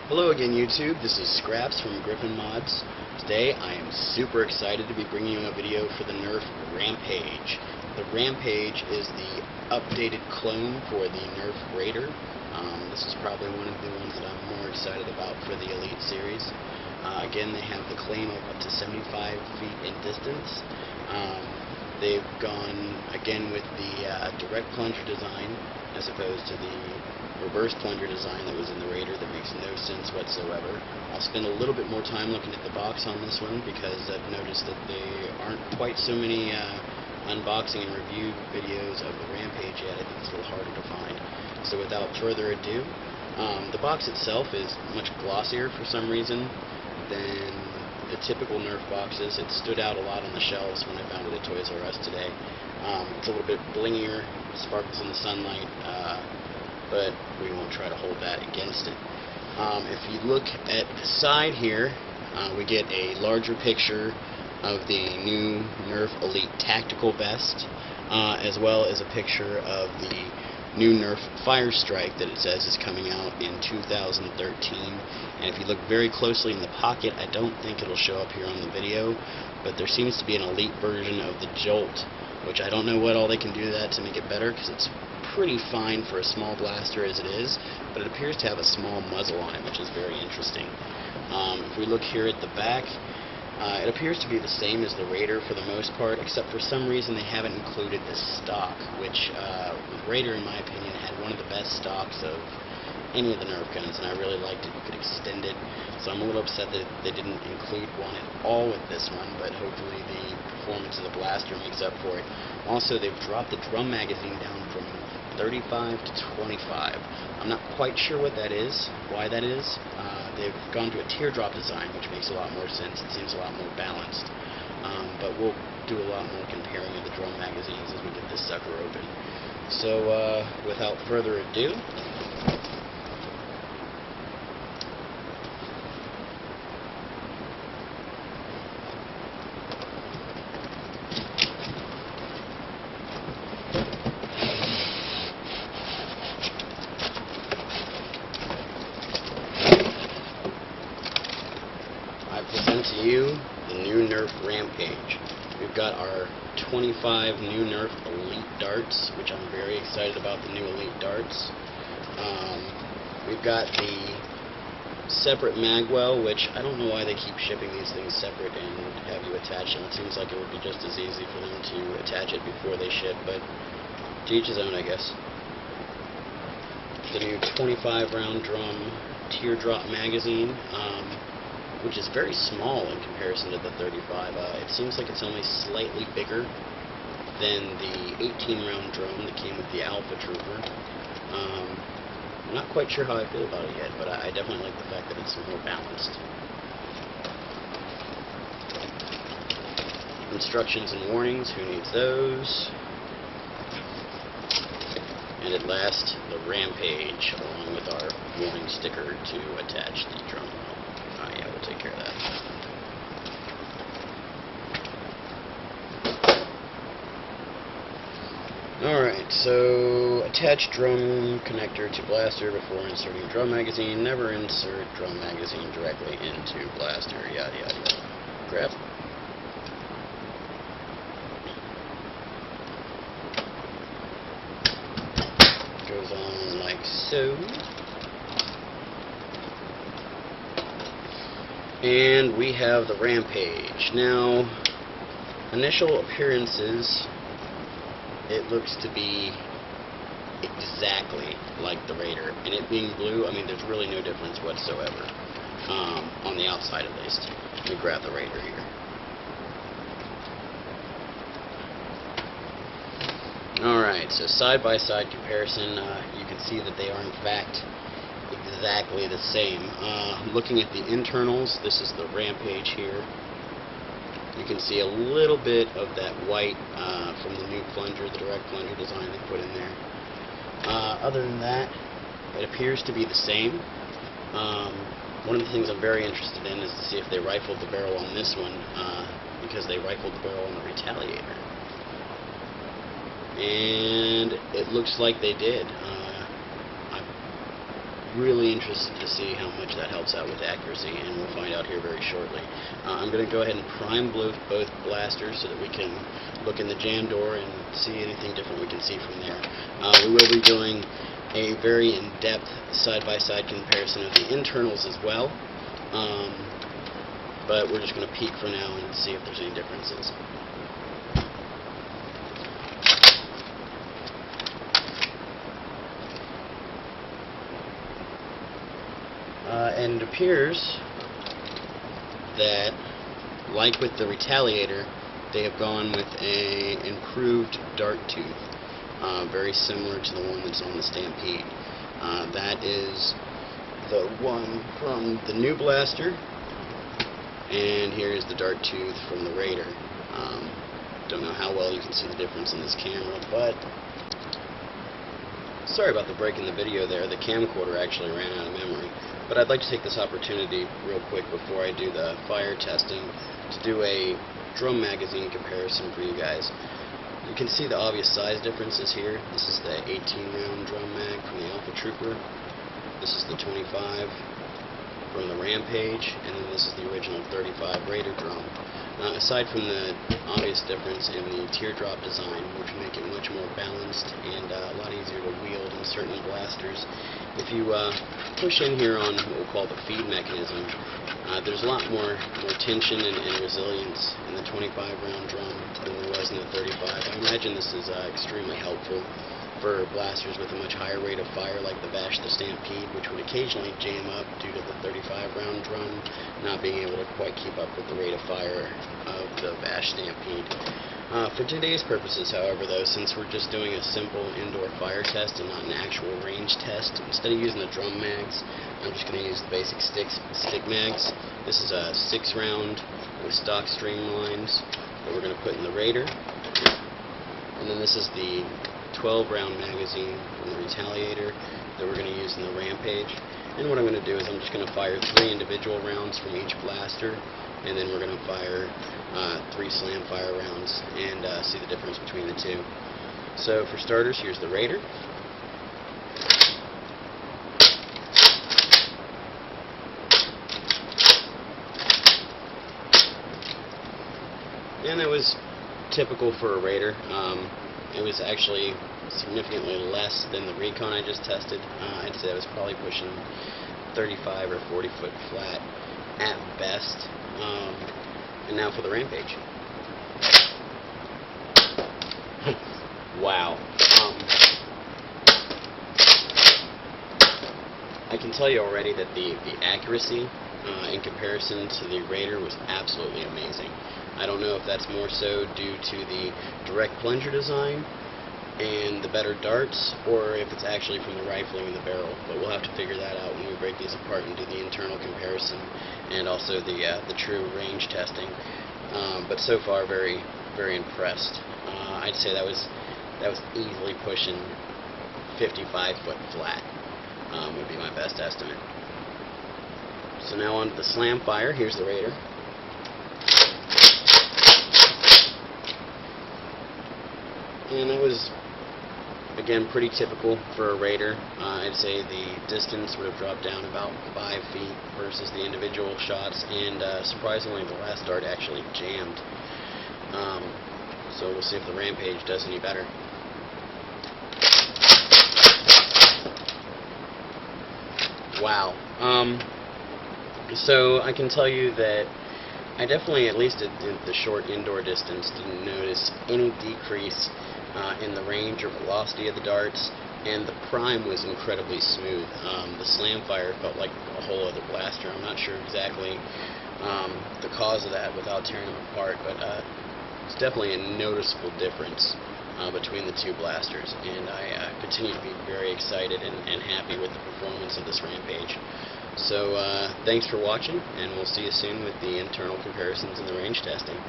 Hello again, YouTube. This is Scraps from GriffinMods. Today I am super excited to be bringing you a video for the Nerf Rampage. The Rampage is the updated clone for the Nerf Raider. This is probably one of the ones that I'm more excited about for the Elite series. Again, they have the claim of up to 75 feet in distance. They've gone again with the direct plunger design as opposed to the reverse plunger design that was in the Raider. That makes no sense whatsoever. I'll spend a little bit more time looking at the box on this one because I've noticed that there aren't quite so many unboxing and review videos of the Rampage yet. I think it's a little harder to find. So without further ado, the box itself is much glossier for some reason than the typical Nerf boxes. It stood out a lot on the shelves when I found it at Toys R Us today. It's a little bit blingier, sparkles in the sunlight, but we won't try to hold that against it. If you look at the side here, we get a larger picture of the new Nerf Elite Tactical Vest, as well as a picture of the new Nerf Fire Strike that it says is coming out in 2013. And if you look very closely in the pocket, I don't think it'll show up here on the video, but there seems to be an Elite version of the Jolt, which I don't know what all they can do to that to make it better, because it's pretty fine for a small blaster as it is, but it appears to have a small muzzle on it, which is very interesting. If we look here at the back, it appears to be the same as the Raider for the most part, except for some reason they haven't included the stock, which the Raider, in my opinion, had one of the best stocks of any of the Nerf guns, and I really liked it. You could extend it, so I'm a little upset that they didn't include one at all with this one, but hopefully the performance of the blaster makes up for it. Also, they've dropped the drum magazine down from 35 to 25. I'm not quite sure what that is, why that is. They've gone to a teardrop design, which makes a lot more sense. It seems a lot more balanced. But we'll do a lot more comparing of the drum magazines as we get this sucker open. So, without further ado, I present to you the new Nerf Rampage. We've got our 25 new Nerf Elite darts, which I'm very excited about the new Elite darts. We've got the separate magwell, which I don't know why they keep shipping these things separate and have you attach them. It seems like it would be just as easy for them to attach it before they ship, but to each his own, I guess. The new 25 round drum teardrop magazine, which is very small in comparison to the 35. It seems like it's only slightly bigger than the 18 round drum that came with the Alpha Trooper. I'm not quite sure how I feel about it yet, but I definitely like the fact that it's more balanced. Instructions and warnings, who needs those? And at last, the Rampage, along with our warning sticker to attach the drum. Yeah, we'll take care of that. Alright, so attach drum connector to blaster before inserting drum magazine. Never insert drum magazine directly into blaster. Yada yada yada. Grab. Goes on like so. And we have the Rampage. Now, initial appearances, it looks to be exactly like the Raider. And it being blue, I mean, there's really no difference whatsoever, on the outside at least. Let me grab the Raider here. Alright, so side-by-side comparison, you can see that they are in fact exactly the same. Looking at the internals, this is the Rampage here. You can see a little bit of that white from the new plunger, the direct plunger design they put in there. Other than that, it appears to be the same. One of the things I'm very interested in is to see if they rifled the barrel on this one, because they rifled the barrel on the Retaliator. And it looks like they did. really interested to see how much that helps out with accuracy, and we'll find out here very shortly. I'm going to go ahead and prime both blasters so that we can look in the jam door and see anything different we can see from there. We will be doing a very in-depth side-by-side comparison of the internals as well, but we're just going to peek for now and see if there's any differences. And it appears that, like with the Retaliator, they have gone with an improved dart tooth, very similar to the one that's on the Stampede. That is the one from the new blaster, and here is the dart tooth from the Raider. Don't know how well you can see the difference in this camera, but sorry about the break in the video there. The camcorder actually ran out of memory. But I'd like to take this opportunity real quick before I do the fire testing to do a drum magazine comparison for you guys. You can see the obvious size differences here. This is the 18-round drum mag from the Alpha Trooper. This is the 25 from the Rampage, and then this is the original 35 Raider drum. Aside from the obvious difference in the teardrop design, which would make it much more balanced and a lot easier to wield in certain blasters, if you push in here on what we'll call the feed mechanism, there's a lot more tension and resilience in the 25-round drum than there was in the 35. I imagine this is extremely helpful for blasters with a much higher rate of fire, like the Bash the Stampede, which would occasionally jam up due to the 35-round drum not being able to quite keep up with the rate of fire of the Bash Stampede. For today's purposes, however, though, since we're just doing a simple indoor fire test and not an actual range test, instead of using the drum mags, I'm just going to use the basic stick mags. This is a 6-round with stock streamlines that we're going to put in the Raider, and then this is the 12-round magazine from the Retaliator that we're going to use in the Rampage. And what I'm going to do is I'm just going to fire 3 individual rounds from each blaster, and then we're going to fire 3 slam fire rounds and see the difference between the two. So for starters, here's the Raider. And that was typical for a Raider. It was actually significantly less than the Recon I just tested. I'd say I was probably pushing 35 or 40 foot flat at best. And now for the Rampage. Wow. I can tell you already that the accuracy in comparison to the Raider was absolutely amazing. I don't know if that's more so due to the direct plunger design and the better darts, or if it's actually from the rifling in the barrel, but we'll have to figure that out when we break these apart and do the internal comparison and also the true range testing. But so far, very, very impressed. I'd say that was easily pushing 55 foot flat, would be my best estimate. So now on to the slam fire. Here's the Raider. And that was, again, pretty typical for a Raider. I'd say the distance would have dropped down about 5 feet versus the individual shots, and surprisingly the last dart actually jammed. So we'll see if the Rampage does any better. Wow. So I can tell you that I definitely, at least at the short indoor distance, didn't notice any decrease in the range or velocity of the darts, and the prime was incredibly smooth. The slam fire felt like a whole other blaster. I'm not sure exactly the cause of that without tearing them apart, but it's definitely a noticeable difference between the two blasters, and I continue to be very excited and happy with the performance of this Rampage. So thanks for watching, and we'll see you soon with the internal comparisons and the range testing.